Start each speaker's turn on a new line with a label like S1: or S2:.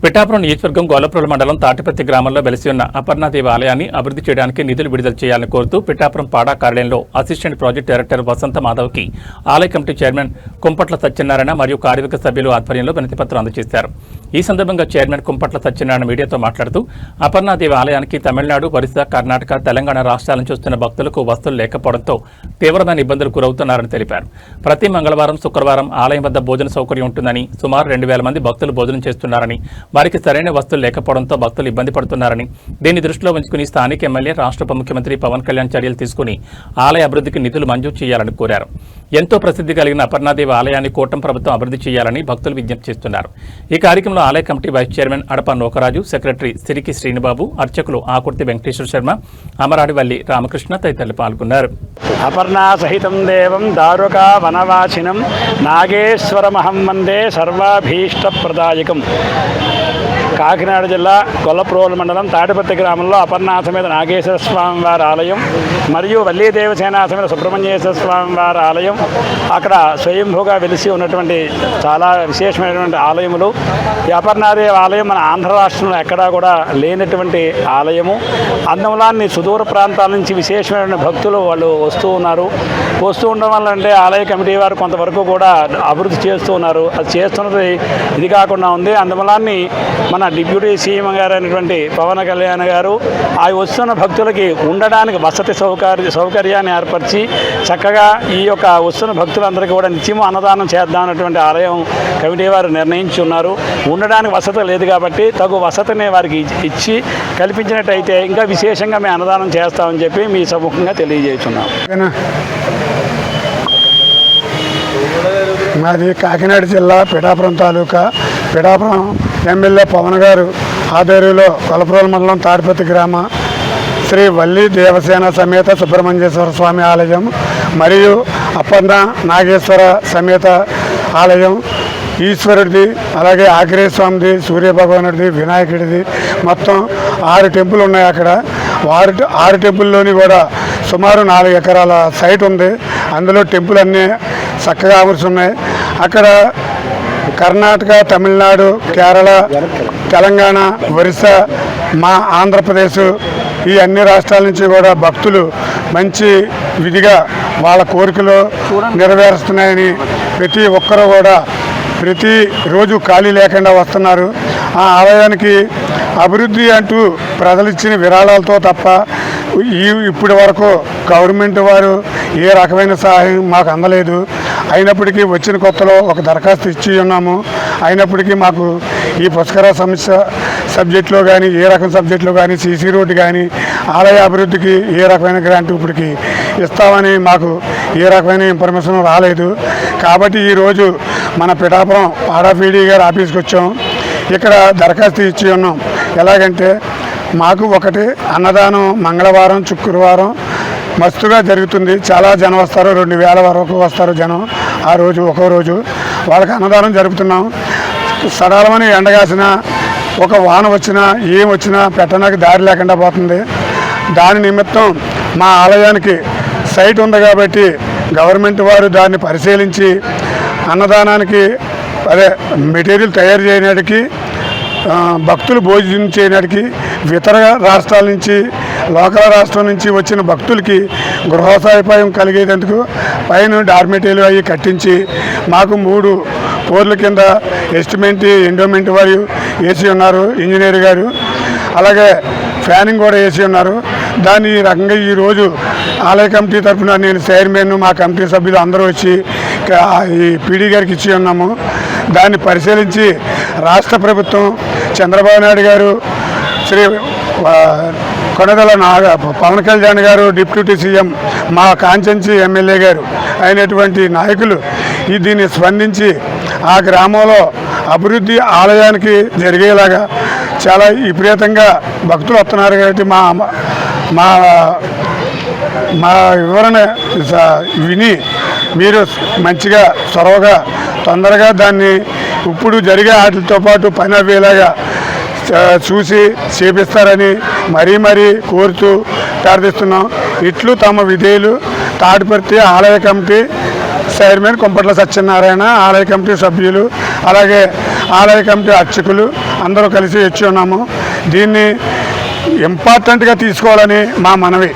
S1: పిఠాపురం నియోజకవర్గం గోలప్రోలు మండలం తాటిపత్తి గ్రామంలో వెలిసి ఉన్న అపర్ణాదేవి ఆలయాన్ని అభివృద్ధి చేయడానికి నిధులు విడుదల చేయాలని కోరుతూ పిఠాపురం పాడా కార్యాలయంలో అసిస్టెంట్ ప్రాజెక్ట్ డైరెక్టర్ వసంత మాధవ్కి ఆలయ కమిటీ చైర్మన్ కుంపట్ల సత్యనారాయణ మరియు కార్యవర్గ సభ్యులు ఆధ్వర్యంలో వినతిపత్రం అందజేశారు. ఈ సందర్భంగా చైర్మన్ కుంపట్ల సత్యనారాయణ మీడియాతో మాట్లాడుతూ అపర్ణాదేవి ఆలయానికి తమిళనాడు, ఒరిస్సా, కర్ణాటక, తెలంగాణ రాష్ట్రాల నుంచి వస్తున్న భక్తులకు వసతులు లేకపోవడంతో తీవ్రమైన ఇబ్బందులు గురవుతున్నారని తెలిపారు. ప్రతి మంగళవారం, శుక్రవారం ఆలయం వద్ద భోజన సౌకర్యం ఉంటుందని, సుమారు 2000 మంది భక్తులు భోజనం చేస్తున్నారని, వారికి సరైన వస్తువులు లేకపోవడంతో భక్తులు ఇబ్బంది పడుతున్నారని, దీన్ని దృష్టిలో ఉంచుకుని స్థానిక ఎమ్మెల్యే, రాష్ట్ర ఉప ముఖ్యమంత్రి పవన్ కళ్యాణ్ చర్యలు తీసుకుని ఆలయ అభివృద్ధికి నిధులు మంజూరు చేయాలని కోరారు. ఎంతో ప్రసిద్ధి కలిగిన అపర్ణాదేవి ఆలయాన్ని కూటమి ప్రభుత్వం అభివృద్ధి చేయాలని భక్తులు విజ్ఞప్తి చేస్తున్నారు. ఈ కార్యక్రమంలో ఆలయ కమిటీ వైస్ చైర్మన్ అడప నోకరాజు, సెక్రటరీ సిరికి శ్రీనిబాబు, అర్చకులు ఆకుర్తి వెంకటేశ్వర శర్మ, అమరాడివల్లి రామకృష్ణ తదితరులు పాల్గొన్నారు.
S2: అపర్ణా సహితం దేవం దారుకా వనవాసినం నాగేశ్వరమహం వందే సర్వాభీష్టప్రదాయకం. కాకినాడ జిల్లా గొల్లప్రోలు మండలం తాటిపత్తి గ్రామంలో అపర్ణా సమేత నాగేశ్వర స్వామి వారి ఆలయం మరియు వల్లీ దేవసేన సమేత సుబ్రహ్మణ్యేశ్వర స్వామి వారి ఆలయం, అక్కడ స్వయంభూగా వెలిసి ఉన్నటువంటి చాలా విశేషమైనటువంటి ఆలయములు. ఈ అపర్ణాదేవి ఆలయం మన ఆంధ్ర రాష్ట్రంలో ఎక్కడా కూడా లేనటువంటి ఆలయము. అందములాన్ని సుదూర ప్రాంతాల నుంచి విశేషమైన భక్తులు వాళ్ళు వస్తూ ఉన్నారు. వస్తూ ఉండడం వల్ల అంటే ఆలయ కమిటీ వారు కొంతవరకు కూడా అభివృద్ధి చేస్తూ ఉన్నారు. అది చేస్తున్నది ఇది కాకుండా ఉంది. అందములాన్ని మన డిప్యూటీ సీఎం గారు అయినటువంటి పవన్ కళ్యాణ్ గారు ఆ వస్తున్న భక్తులకి ఉండడానికి వసతి సౌకర్యాన్ని ఏర్పరిచి చక్కగా ఈ యొక్క వస్తున్న భక్తులందరికీ కూడా నిత్యము అన్నదానం చేద్దామన్నటువంటి ఆలయం కమిటీ వారు నిర్ణయించి ఉన్నారు. ఉండడానికి వసతి లేదు కాబట్టి తగు వసతిని వారికి ఇచ్చి కల్పించినట్టయితే ఇంకా విశేషంగా మేము అన్నదానం చేస్తామని చెప్పి మీ సముఖంగా తెలియజేస్తున్నాం.
S3: మాది కాకినాడ జిల్లా పిఠాపురం తాలూకా. పిఠాపురం ఎమ్మెల్యే పవన్ గారు ఆధ్వర్యంలో గొల్లప్రోలు మండలం తాడిపత్తి గ్రామ శ్రీ వల్లీ దేవసేన సమేత సుబ్రహ్మణ్యేశ్వర స్వామి ఆలయం మరియు అపర్ణ నాగేశ్వర సమేత ఆలయం, ఈశ్వరుడిది, అలాగే ఆగ్రేయ స్వామిది, సూర్యభగవానుడిది, వినాయకుడిది, మొత్తం 6 టెంపుల్ ఉన్నాయి. అక్కడ 6 టెంపుల్లోని కూడా సుమారు 4 ఎకరాల సైట్ ఉంది. అందులో టెంపుల్ అన్నీ చక్కగా అమర్చున్నాయి. అక్కడ కర్ణాటక, తమిళనాడు, కేరళ, తెలంగాణ, ఒరిస్సా, మా ఆంధ్రప్రదేశ్, ఈ అన్ని రాష్ట్రాల నుంచి కూడా భక్తులు మంచి విధిగా వాళ్ళ కోరికలు నెరవేరుస్తున్నాయని ప్రతి ఒక్కరూ కూడా ప్రతిరోజు ఖాళీ లేకుండా వస్తున్నారు. ఆ ఆలయానికి అభివృద్ధి అంటూ ప్రజలు ఇచ్చిన విరాళాలతో తప్ప ఇప్పటి వరకు గవర్నమెంట్ వారు ఏ రకమైన సహాయం మాకు అందలేదు. అయినప్పటికీ వచ్చిన కొత్తలో ఒక దరఖాస్తు ఇచ్చి ఉన్నాము. అయినప్పటికీ మాకు ఈ పుష్కర సమస్య సబ్జెక్టులో కానీ, ఏ రకం సబ్జెక్టులో కానీ, సీసీ రోడ్డు కానీ, ఆలయ అభివృద్ధికి ఏ రకమైన గ్రాంట్ ఇప్పటికి ఇస్తామని మాకు ఏ రకమైన ఇన్ఫర్మేషన్ రాలేదు. కాబట్టి ఈరోజు మన పిఠాపురం ఆర్ఆర్పీడీ గారి ఆఫీస్కి వచ్చాం. ఇక్కడ దరఖాస్తు ఇచ్చి ఉన్నాం. ఎలాగంటే మాకు ఒకటి అన్నదానం మంగళవారం, శుక్రవారం మస్తుగా జరుగుతుంది. చాలా జనం వస్తారు, 2000 వరకు వస్తారు జనం. ఆ రోజు ఒక్కో రోజు వాళ్ళకి అన్నదానం జరుపుతున్నాం. సడాలమని ఎండగాసిన ఒక వాన వచ్చినా ఏం వచ్చినా పెట్టడానికి దారి లేకుండా పోతుంది. దాని నిమిత్తం మా ఆలయానికి సైట్ ఉంది కాబట్టి గవర్నమెంట్ వారు దాన్ని పరిశీలించి అన్నదానానికి మెటీరియల్ తయారు చేయడానికి, భక్తులు భోజనం చేయడానికి, ఇతర రాష్ట్రాల నుంచి, లోకల్ రాష్ట్రం నుంచి వచ్చిన భక్తులకి గృహ సదుపాయం కలిగేందుకు పైన డార్మెటీలు అవి కట్టించి మాకు 3 ఫ్లోర్ల కింద ఎస్టిమేట్, ఎండోమెంట్ వారు వేసి ఉన్నారు, ఇంజనీర్ గారు. అలాగే ఫ్యానింగ్ కూడా వేసి ఉన్నారు. దాన్ని ఈ రకంగా ఈరోజు ఆలయ కమిటీ తరఫున నేను చైర్మన్, మా కమిటీ సభ్యులు అందరూ వచ్చి ఈ పీడీ గారికి ఇచ్చి ఉన్నాము. దాన్ని పరిశీలించి రాష్ట్ర ప్రభుత్వం, చంద్రబాబు నాయుడు గారు, శ్రీ కొనదల పవన్ కళ్యాణ్ గారు, డిప్యూటీ సీఎం, మా కాంచెంచి ఎమ్మెల్యే గారు అయినటువంటి నాయకులు దీన్ని స్పందించి ఆ గ్రామంలో అభివృద్ధి ఆలయానికి జరిగేలాగా చాలా విపరీతంగా భక్తులు వస్తున్నారు. కాబట్టి మా వివరణ విని మీరు మంచిగా చొరవగా తొందరగా దాన్ని ఇప్పుడు జరిగే వాటితో పాటు పని అయ్యేలాగా చూసి చేపిస్తారని మరీ కోరుతూ ప్రార్థిస్తున్నాం. ఇట్లు తమ విధేయులు తాడిపత్రి ఆలయ కమిటీ చైర్మన్ కుంపట్ల సత్యనారాయణ, ఆలయ కమిటీ సభ్యులు, అలాగే ఆలయ కమిటీ అర్చకులు, అందరూ కలిసి ఇచ్చి ఉన్నాము. దీన్ని ఇంపార్టెంట్గా తీసుకోవాలని మా మనవి.